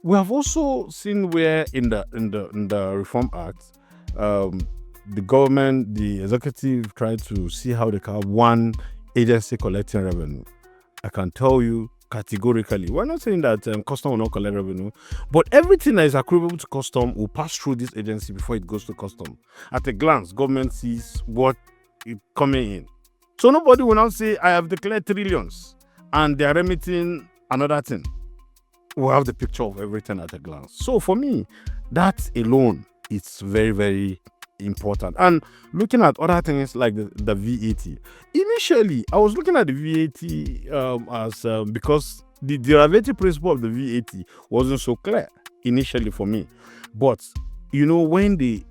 We have also seen where in the Reform Act, the government, the executive tried to see how they can have one agency collecting revenue. I can tell you categorically, we're not saying that custom will not collect revenue, but everything that is accruable to custom will pass through this agency before it goes to custom. At a glance, government sees what is coming in. So nobody will now say, I have declared trillions and they are remitting another thing. We'll have the picture of everything at a glance. So for me, that alone is very, very important. And looking at other things like the VAT. Initially, I was looking at the VAT as because the derivative principle of the VAT wasn't so clear initially for me. But when they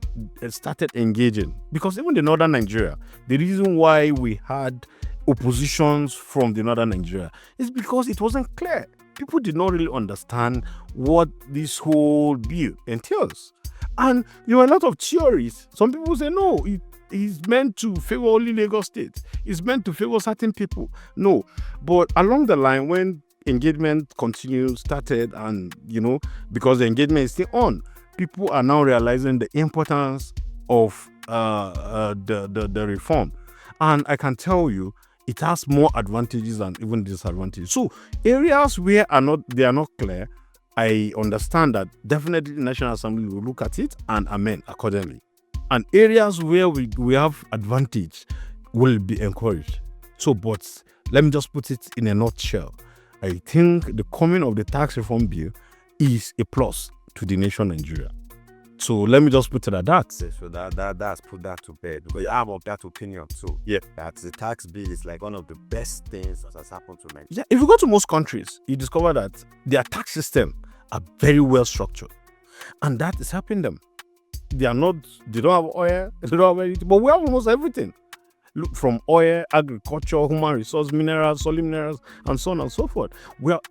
started engaging, because even the northern Nigeria, the reason why we had oppositions from the northern Nigeria is because it wasn't clear. People did not really understand what this whole bill entails. And there were a lot of theories. Some people say, no, it is meant to favor only Lagos State. It's meant to favor certain people. No. But along the line, when engagement started, and, because the engagement is still on, people are now realizing the importance of the reform. And I can tell you, it has more advantages than even disadvantages. So areas where they are not clear, I understand that definitely the National Assembly will look at it and amend accordingly. And areas where we have advantage will be encouraged. So, but let me just put it in a nutshell. I think the coming of the tax reform bill is a plus to the nation Nigeria. So let me just put it at that. So that's put that to bed. But I'm of that opinion too. Yeah. That the tax bill is like one of the best things that has happened to Nigeria. Yeah, if you go to most countries, you discover that their tax system are very well structured. And that is helping them. They don't have oil, they don't have anything, but we have almost everything. Look, from oil, agriculture, human resource, minerals, solid minerals, and so on and so forth.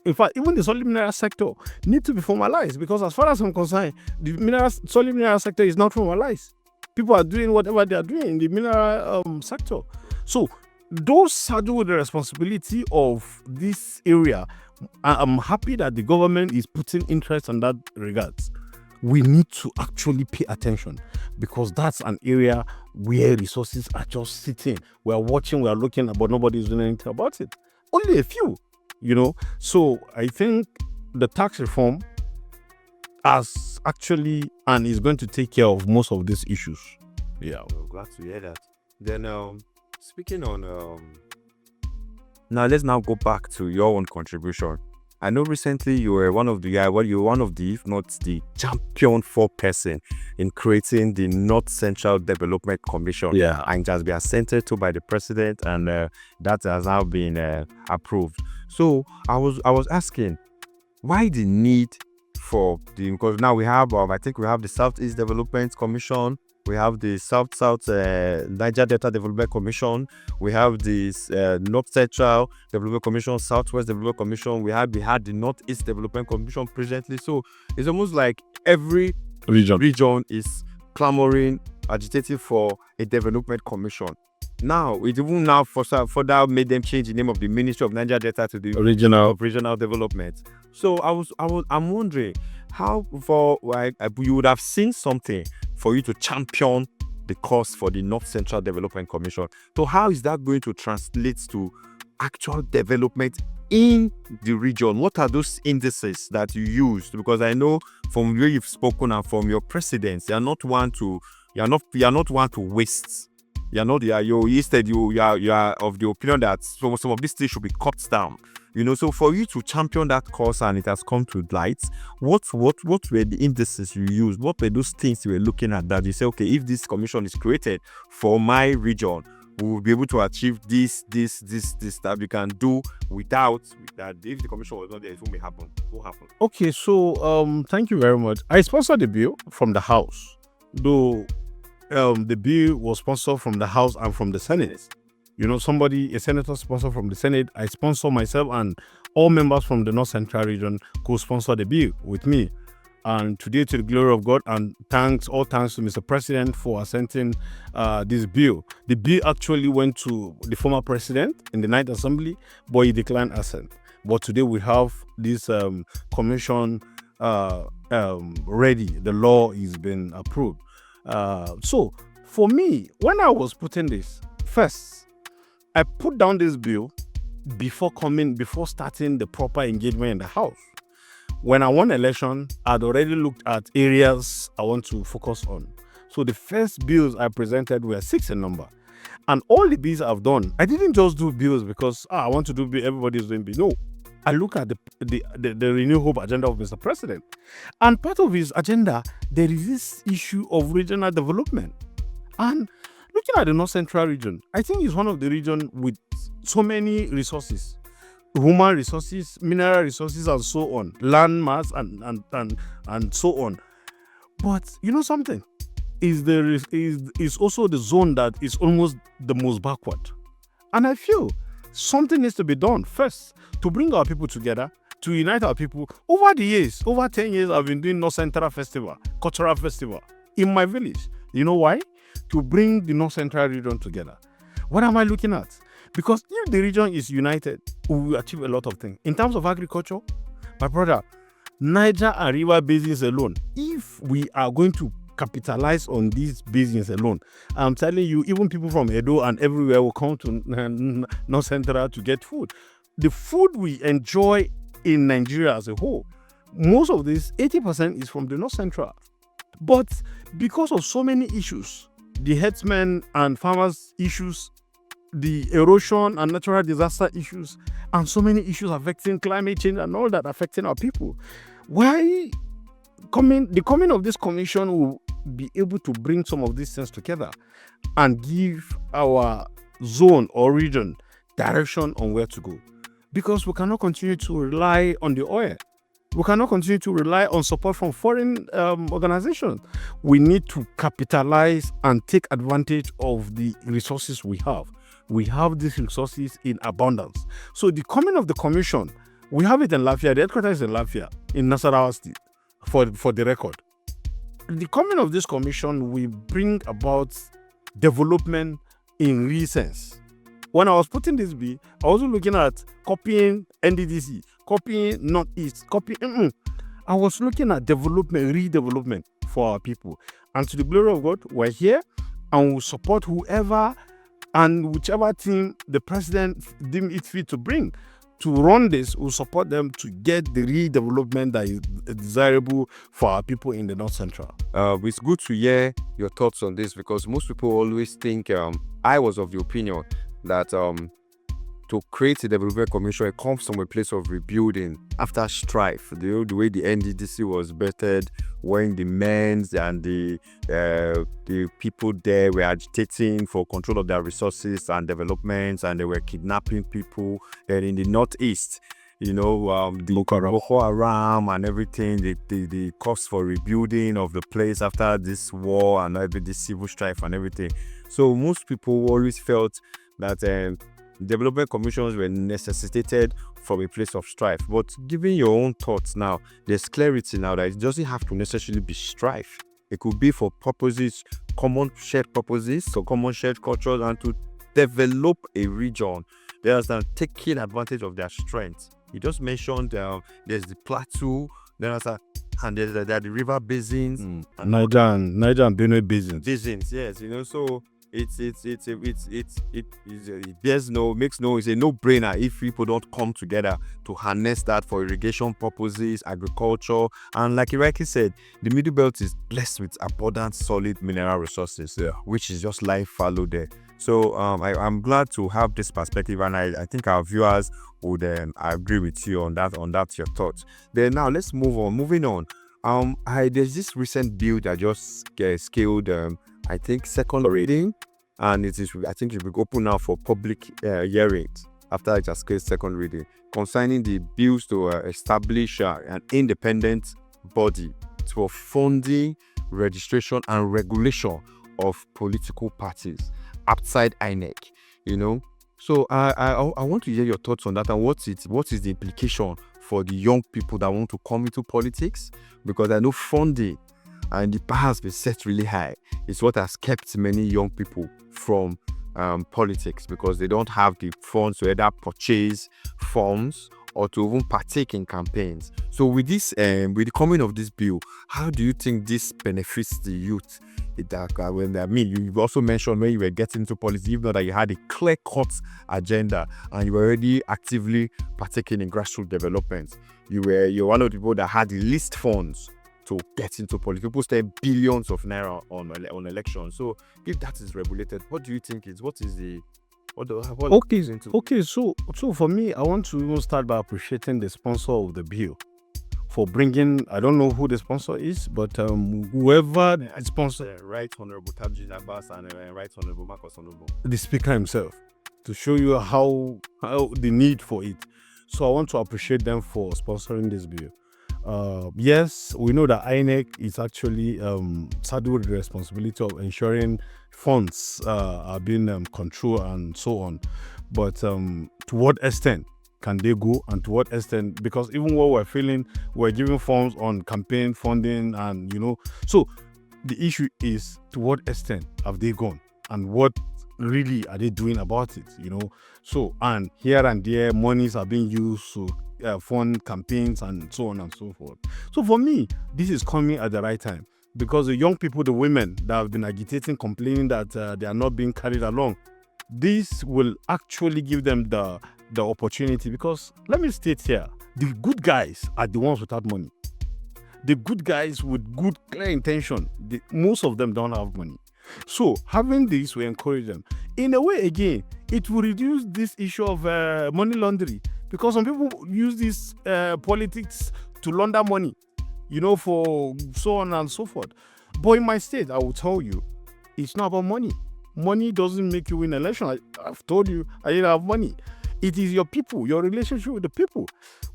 In fact, even the solid mineral sector need to be formalized, because as far as I'm concerned, the solid mineral sector is not formalized. People are doing whatever they are doing in the mineral sector. So those saddled with the responsibility of this area, I'm happy that the government is putting interest in that regards. We need to actually pay attention, because that's an area where resources are just sitting. We are watching, we are looking, but nobody is doing anything about it. Only a few, So I think the tax reform has actually and is going to take care of most of these issues. Yeah. I'm glad to hear that. Then speaking on now let's now go back to your own contribution. I know recently you were one of the, if not the champion for person in creating the North Central Development Commission. Yeah. And it has been assented to by the president, and that has now been approved. So I was asking, why the need for because now we have, I think we have the Southeast Development Commission, we have the South Niger Delta Development Commission, we have this North Central Development Commission, Southwest Development Commission, we had the Northeast Development Commission presently. So it's almost like every region is clamoring, agitating for a development commission. Now, it even now further made them change the name of the Ministry of Niger Delta to the Regional Development. So I'm wondering how you would have seen something for you to champion the cause for the North Central Development Commission. So how is that going to translate to actual development in the region? What are those indices that you used? Because I know from where you've spoken and from your precedents, you're not one to waste. Instead you are of the opinion that some of these things should be cut down. So for you to champion that cause and it has come to light, what were the indices you used? What were those things you were looking at that you say, okay, if this commission is created for my region, we will be able to achieve this that we can do without that. If the commission was not there, it won't happen. What happened? Okay, so thank you very much. I sponsored the bill from the House, though the bill was sponsored from the House and from the Senate. A senator sponsored from the Senate. I sponsor myself, and all members from the North Central region co-sponsor the bill with me. And today, to the glory of God, and all thanks to Mr. President for assenting this bill. The bill actually went to the former president in the Ninth Assembly, but he declined assent. But today we have this commission ready. The law is being approved. So for me, when I was putting this, first, I put down this bill before starting the proper engagement in the House. When I won election, I'd already looked at areas I want to focus on. So the first bills I presented were 6 in number. And all the bills I've done, I didn't just do bills because I want to do bill, everybody's doing bill. No, I look at the Renew Hope agenda of Mr. President. And part of his agenda, there is this issue of regional development. And looking at the North Central region, I think it's one of the regions with so many resources. Human resources, mineral resources, and so on, land mass, and so on. But you know something? Is also the zone that is almost the most backward. And I feel something needs to be done first to bring our people together, to unite our people. Over the years, over 10 years, I've been doing North Central Festival, Cultural Festival in my village. You know why? To bring the North Central region together. What am I looking at? Because if the region is united, we will achieve a lot of things. In terms of agriculture, my brother, Niger and River basins alone, if we are going to capitalize on these basins alone, I'm telling you, even people from Edo and everywhere will come to North Central to get food. The food we enjoy in Nigeria as a whole, most of this, 80% is from the North Central. But because of so many issues, the herdsmen and farmers issues, the erosion and natural disaster issues, and so many issues affecting climate change and all that affecting our people, the coming of this commission will be able to bring some of these things together and give our zone or region direction on where to go. Because we cannot continue to rely on the oil. We cannot continue to rely on support from foreign organizations. We need to capitalize and take advantage of the resources we have. We have these resources in abundance. So the coming of the commission, we have it in Lafia. The headquarters is in Lafia, in Nasarawa State, for the record. The coming of this commission will bring about development in real sense. When I was putting this bill, I was looking at copying NDDC, copying Northeast, I was looking at development, redevelopment for our people. And to the glory of God, we're here and we'll support whoever and whichever team the president deemed it fit to bring to run this. Will support them to get the redevelopment that is desirable for our people in the North Central. It's good to hear your thoughts on this, because most people always think, I was of the opinion that to create a development commission, it comes from a place of rebuilding after strife. The way the NDDC was bettered, when the men and the people there were agitating for control of their resources and developments, and they were kidnapping people. And in the Northeast, the Boko Haram and everything, the cost for rebuilding of the place after this war and this civil strife and everything. So most people always felt that development commissions were necessitated from a place of strife. But given your own thoughts now, there's clarity now that it doesn't have to necessarily be strife. It could be for purposes, common shared purposes, so common shared cultures, and to develop a region. There's taking advantage of their strengths. You just mentioned there's the plateau, and there's the river basins, Niger and Benue basins. Basins, yes, so it's a no-brainer if people don't come together to harness that for irrigation purposes, agriculture, and like Iraki said, the Middle Belt is blessed with abundant, solid mineral resources, which is just life fallow there. So I'm glad to have this perspective, and I think our viewers would agree with you on that your thoughts. Then now let's move on. Moving on, there's this recent bill that just scaled I think second reading, and it will be open now for public hearings after it has scaled second reading, concerning the bills to establish an independent body for funding, registration, and regulation of political parties outside INEC. So I want to hear your thoughts on that, and what is the implication for the young people that want to come into politics, because I know funding and the bar has been set really high. It's what has kept many young people from politics, because they don't have the funds to either purchase forms or to even partake in campaigns. So with this, with the coming of this bill, how do you think this benefits the youth? You also mentioned when you were getting into politics, even though that you had a clear-cut agenda and you were already actively partaking in grassroots development. You're one of the people that had the least funds to get into politics. People spend billions of naira on elections. So if that is regulated, what do you think is Okay, so for me, I want to even start by appreciating the sponsor of the bill for bringing, I don't know who the sponsor is, but whoever the sponsor, Right Honorable Tabji Abbas and Right Honorable Marcus Honorable, the speaker himself, to show you how the need for it. So I want to appreciate them for sponsoring this bill. Yes, we know that INEC is actually saddled with the responsibility of ensuring funds are being controlled and so on. But to what extent can they go, and to what extent? Because even what we're feeling, we're giving funds on campaign funding, and so the issue is to what extent have they gone, and what really are they doing about it? So, and here and there, monies are being used to fund campaigns and so on and so forth. So for me, this is coming at the right time, because the young people, the women that have been agitating, complaining that they are not being carried along, this will actually give them the opportunity. Because let me state here, the good guys are the ones without money. The good guys with good, clear intention, most of them don't have money. So having this will encourage them. In a way, again, it will reduce this issue of money laundering, because some people use this politics to launder money, for so on and so forth. But in my state, I will tell you, it's not about money. Money doesn't make you win an election. I've told you, I didn't have money. It is your people, your relationship with the people.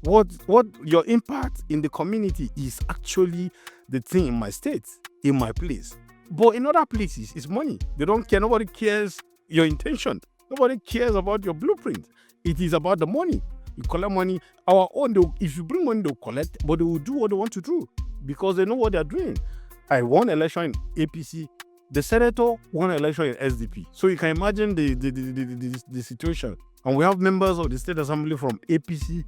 What your impact in the community is actually the thing in my state, in my place. But in other places, it's money. They don't care. Nobody cares your intention. Nobody cares about your blueprint. It is about the money. You collect money. Our own, if you bring money, they'll collect, but they will do what they want to do because they know what they're doing. I won election in APC. The senator won election in SDP. So you can imagine the situation. And we have members of the State Assembly from APC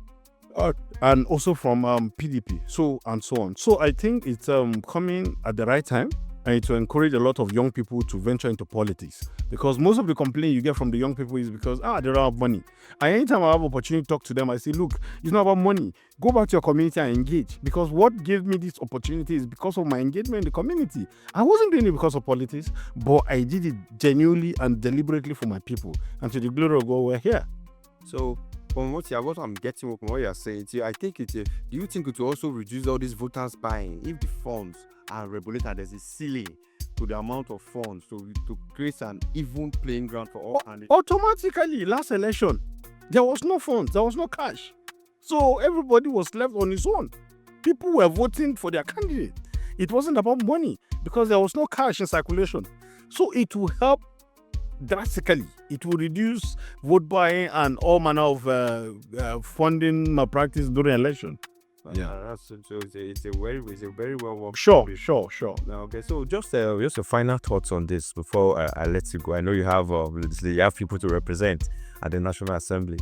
and also from PDP, so and so on. So I think it's coming at the right time, and to encourage a lot of young people to venture into politics, because most of the complaint you get from the young people is because they don't have money. And anytime I have opportunity to talk to them, I say, look, it's not about money. Go back to your community and engage, because what gave me this opportunity is because of my engagement in the community. I wasn't doing it because of politics, but I did it genuinely and deliberately for my people, and to the glory of God, we're here. So from what I'm getting from what you're saying, I think do you think it will also reduce all these voters buying if the funds are regulated? There's a ceiling to the amount of funds to create an even playing ground for all candidates. Automatically, last election, there was no funds, there was no cash. So everybody was left on his own. People were voting for their candidate. It wasn't about money because there was no cash in circulation. So it will help drastically. It will reduce vote buying and all manner of funding malpractice during election. Yeah, it's a very well worked. Sure. Okay, so just your final thoughts on this before I let you go. I know you have people to represent at the National Assembly.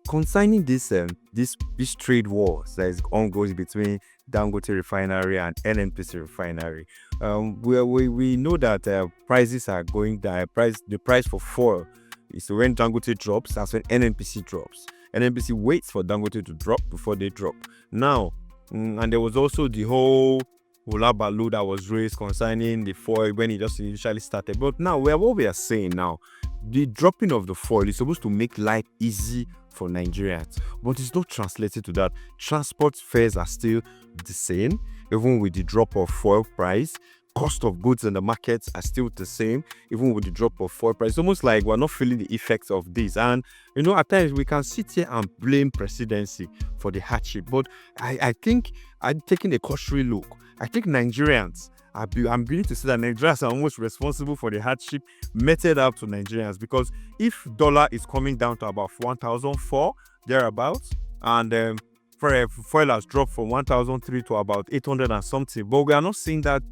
Concerning this trade wars that is ongoing between Dangote Refinery and NNPC Refinery, we know that prices are going down. The price for fuel is when Dangote drops, that's when NNPC drops. NNPC waits for Dangote to drop before they drop. Now, and there was also the whole hula baloo that was raised concerning the foil when it just initially started. But now, what we are saying now, the dropping of the foil is supposed to make life easy for Nigerians, but it's not translated to that. Transport fares are still the same, even with the drop of foil price. Cost of goods in the markets are still the same, even with the drop of foil price. It's almost like we're not feeling the effects of this. And, at times we can sit here and blame presidency for the hardship. But I think I'm taking a cursory look. I think Nigerians, I'm beginning to see that Nigerians are almost responsible for the hardship meted out to Nigerians. Because if dollar is coming down to about 1,004, thereabouts, and foil has dropped from 1,003 to about 800 and something, but we are not seeing that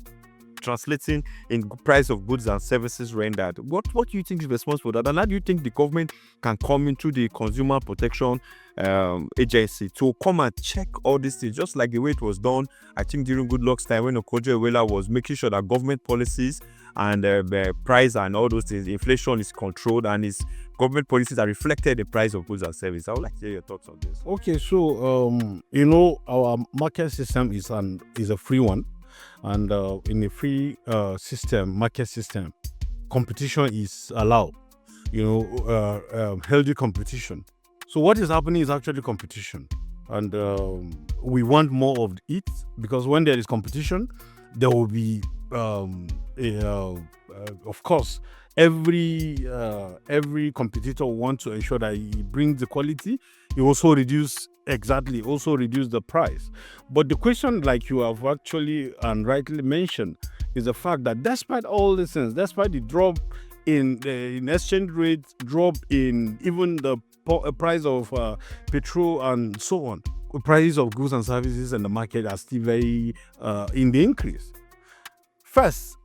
translating in price of goods and services rendered. What do you think is responsible for that? And how do you think the government can come into the consumer protection agency to come and check all these things, just like the way it was done, I think, during Goodluck's time when Okojo-Iweala was making sure that government policies and price and all those things, inflation is controlled and his government policies are reflected in the price of goods and services. I would like to hear your thoughts on this. Okay, so our market system is a free one, and in a free market system, competition is allowed. Healthy competition. So what is happening is actually competition, and we want more of it, because when there is competition, there will be, of course, every competitor wants to ensure that he brings the quality. He also reduce the price. But the question, like you have actually and rightly mentioned, is the fact that despite all these things, despite the drop in exchange rates, drop in even the price of petrol and so on, prices of goods and services in the market are still very in the increase. First,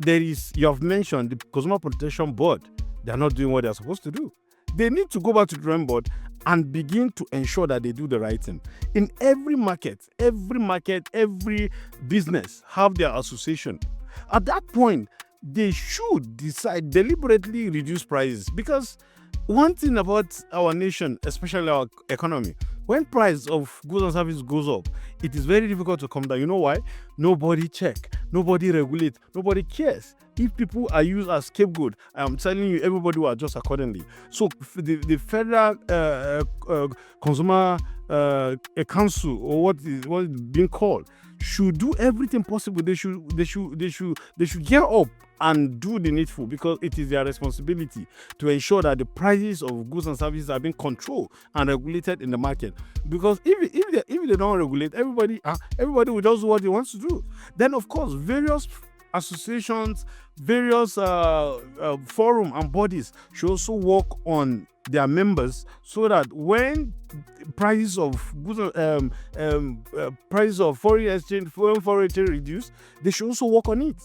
you have mentioned the Consumer Protection Board. They are not doing what they are supposed to do. They need to go back to the drawing board and begin to ensure that they do the right thing. In every market, every business have their association. At that point, they should decide deliberately reduce prices, because one thing about our nation, especially our economy, when price of goods and services goes up, it is very difficult to come down. You know why? Nobody check, nobody regulate, nobody cares. If people are used as scapegoat, I'm telling you, everybody will adjust accordingly. So the Federal Consumer Council, or what is being called, should do everything possible. They should gear up and do the needful, because it is their responsibility to ensure that the prices of goods and services are being controlled and regulated in the market. Because if they don't regulate, everybody will just do what they want to do. Then, of course, various associations, various forum and bodies should also work on their members, so that when prices of goods, prices of foreign exchange reduce, they should also work on it.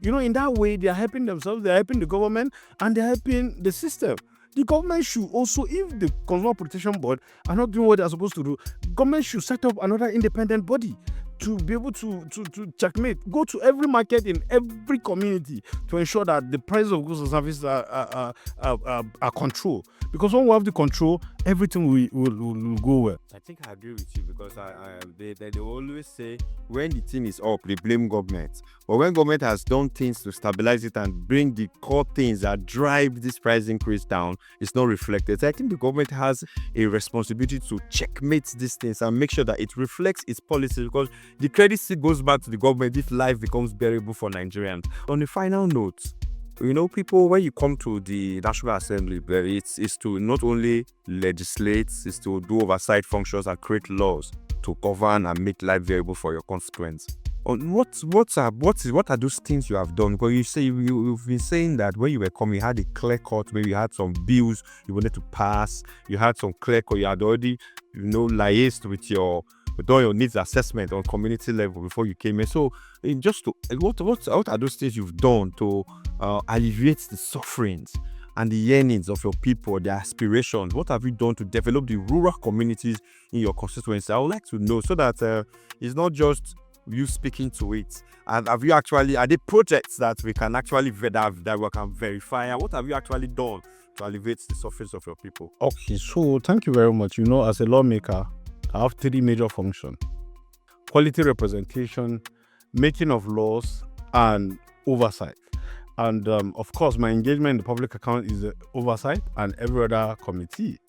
In that way, they are helping themselves, they are helping the government, and they are helping the system. The government should also, if the Consumer Protection Board are not doing what they are supposed to do, government should set up another independent body to be able to checkmate, go to every market in every community to ensure that the price of goods and services are controlled. Because when we have the control, everything will go well. I think I agree with you, because they always say when the thing is up, they blame government. But when government has done things to stabilize it and bring the core things that drive this price increase down, it's not reflected. So I think the government has a responsibility to checkmate these things and make sure that it reflects its policies, because the credit still goes back to the government if life becomes bearable for Nigerians. On a final note, people, when you come to the National Assembly, it's to not only legislate, it's to do oversight functions and create laws to govern and make life bearable for your constituents. What are those things you have done? Because you say you've been saying that when you were coming, you had a clear cut, maybe you had some bills you wanted to pass, you had some clear cut, you had already liaised with all your needs assessment on community level before you came in. So what are those things you've done to alleviate the sufferings and the yearnings of your people, their aspirations? What have you done to develop the rural communities in your constituency? I would like to know, so that it's not just you speaking to it. And are there projects that we can actually that we can verify? And what have you actually done to alleviate the sufferings of your people? Okay, so thank you very much. As a lawmaker, I have three major functions: quality representation, making of laws, and oversight. And of course, my engagement in the public account is the oversight and every other committee.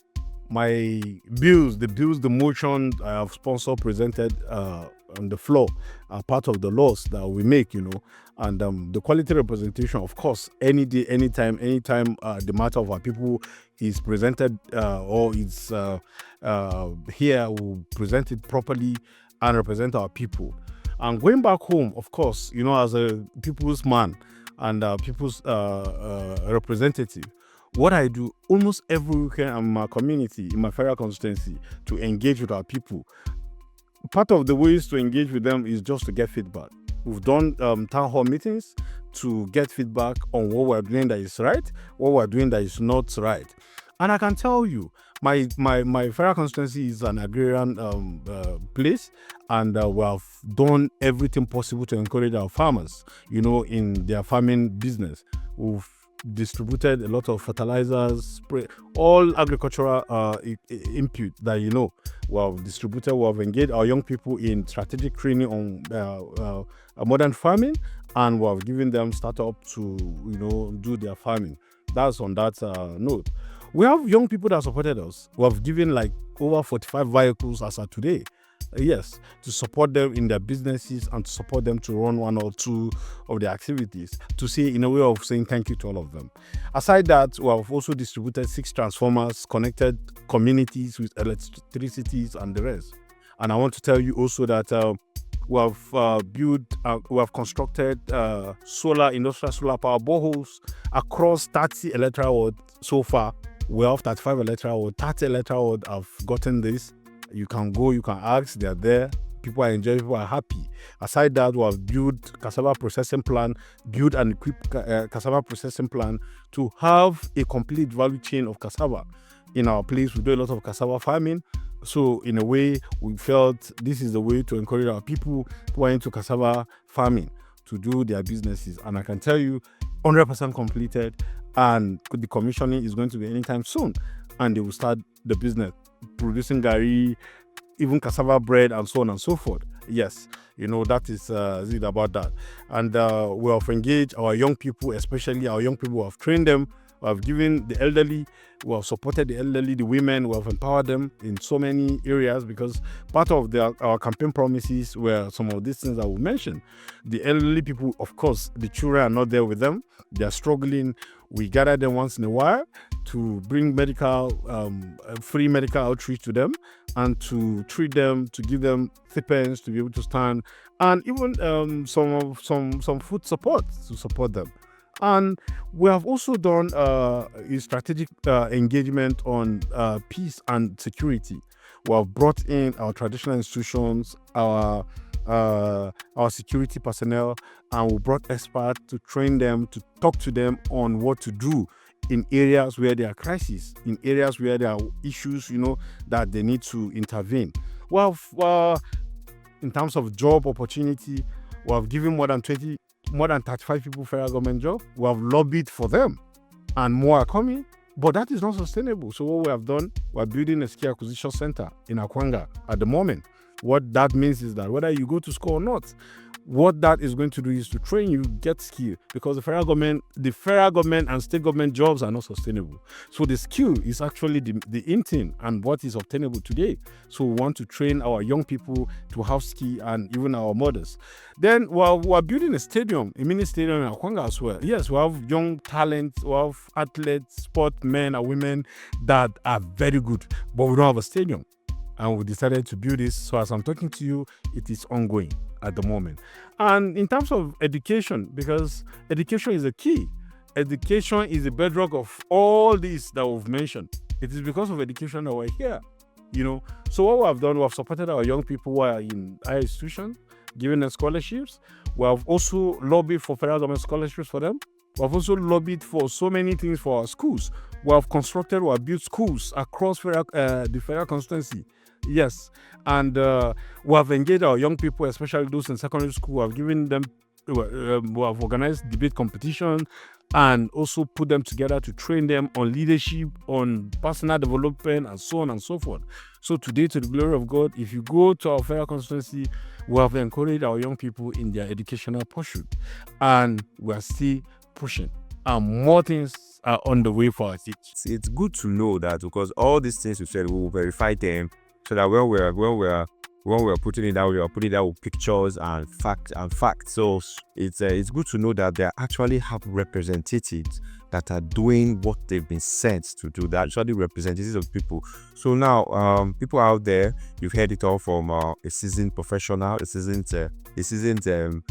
My bills, the motions I have sponsored, presented on the floor are part of the laws that we make, And the quality representation, of course, any day, anytime the matter of our people is presented or it's here, we'll present it properly and represent our people. And going back home, of course, as a people's man and people's representative, what I do almost every weekend in my community, in my federal constituency, to engage with our people. Part of the ways to engage with them is just to get feedback. We've done town hall meetings to get feedback on what we're doing that is right, what we're doing that is not right. And I can tell you, my federal constituency is an agrarian place, and we have done everything possible to encourage our farmers, in their farming business. We've distributed a lot of fertilizers, spray, all agricultural input that we have distributed. We have engaged our young people in strategic training on modern farming, and we have given them startup to do their farming. That's on that note. We have young people that supported us. We have given like over 45 vehicles as of today. Yes, to support them in their businesses and to support them to run one or two of their activities, to say in a way of saying thank you to all of them. Aside that, we have also distributed 6 transformers, connected communities with electricities and the rest. And I want to tell you also that we have constructed industrial solar power boreholes across 30 electoral wards so far. We have 35 electoral wards, 30 electoral wards have gotten this. You can go, you can ask, they're there. People are enjoying, people are happy. Aside that, we have built cassava processing plant, built and equipped cassava processing plant to have a complete value chain of cassava. In our place, we do a lot of cassava farming. So in a way, we felt this is the way to encourage our people who are into cassava farming to do their businesses. And I can tell you, 100% completed, and the commissioning is going to be anytime soon. And they will start the business, producing gari, even cassava bread, and so on and so forth. Yes, that is it about that. And we have engaged our young people, especially our young people. We have trained them. We have given the elderly, we have supported the elderly, the women, we have empowered them in so many areas, because part of our campaign promises were some of these things that we mentioned. The elderly people, of course, the children are not there with them. They are struggling. We gather them once in a while to bring free medical outreach to them, and to treat them, to give them stipends to be able to stand, and even some food support to support them. And we have also done a strategic engagement on peace and security. We have brought in our traditional institutions, our security personnel, and we brought experts to train them, to talk to them on what to do in areas where there are crises, in areas where there are issues, that they need to intervene. Well, in terms of job opportunity, we have given more than 35 people federal government job. We have lobbied for them, and more are coming. But that is not sustainable. So what we have done, we're building a skill acquisition center in Akwanga at the moment. What that means is that whether you go to school or not, what that is going to do is to train you, get skill, because the federal government and state government jobs are not sustainable. So the skill is actually the in thing and what is obtainable today. So we want to train our young people to have skill, and even our mothers. Then we're building a mini stadium in Akwanga as well. Yes, we have young talent, we have athletes, sport men and women that are very good, but we don't have a stadium. And we decided to build this. So as I'm talking to you, it is ongoing at the moment. And in terms of education, because education is the key. Education is the bedrock of all this that we've mentioned. It is because of education that we're here. So what we have done, we have supported our young people who are in higher institutions, giving them scholarships. We have also lobbied for federal government scholarships for them. We have also lobbied for so many things for our schools. We have built schools across the federal constituency. Yes, and we have engaged our young people, especially those in secondary school. We have given them, we have organized debate competition, and also put them together to train them on leadership, on personal development, and so on and so forth. So today, to the glory of God, if you go to our federal constituency, we have encouraged our young people in their educational pursuit, and we are still pushing, and more things are on the way for us. It's good to know that, because all these things you said, we will verify them, so that when we're putting it out, we are putting it out with pictures and facts. So it's good to know that they actually have representatives that are doing what they've been sent to do. That actually representatives of people. So now, people out there, you've heard it all from a seasoned professional, a seasoned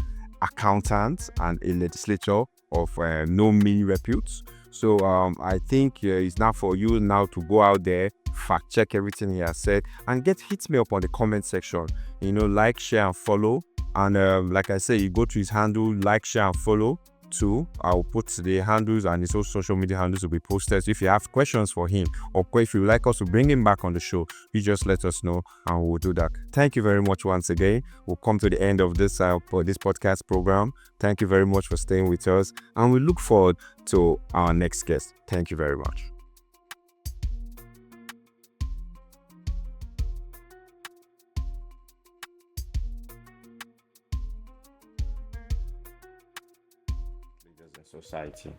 accountant, and a legislator of no mean repute. So I think it's now for you now to go out there, fact check everything he has said, and hit me up on the comment section. Like, share, and follow. And like I say, you go to his handle, like, share, and follow too. I'll put the handles and his social media handles will be posted. So if you have questions for him, or if you would like us to bring him back on the show, you just let us know and we'll do that. Thank you very much once again. We'll come to the end of this podcast program. Thank you very much for staying with us, and we look forward to our next guest. Thank you very much. Society.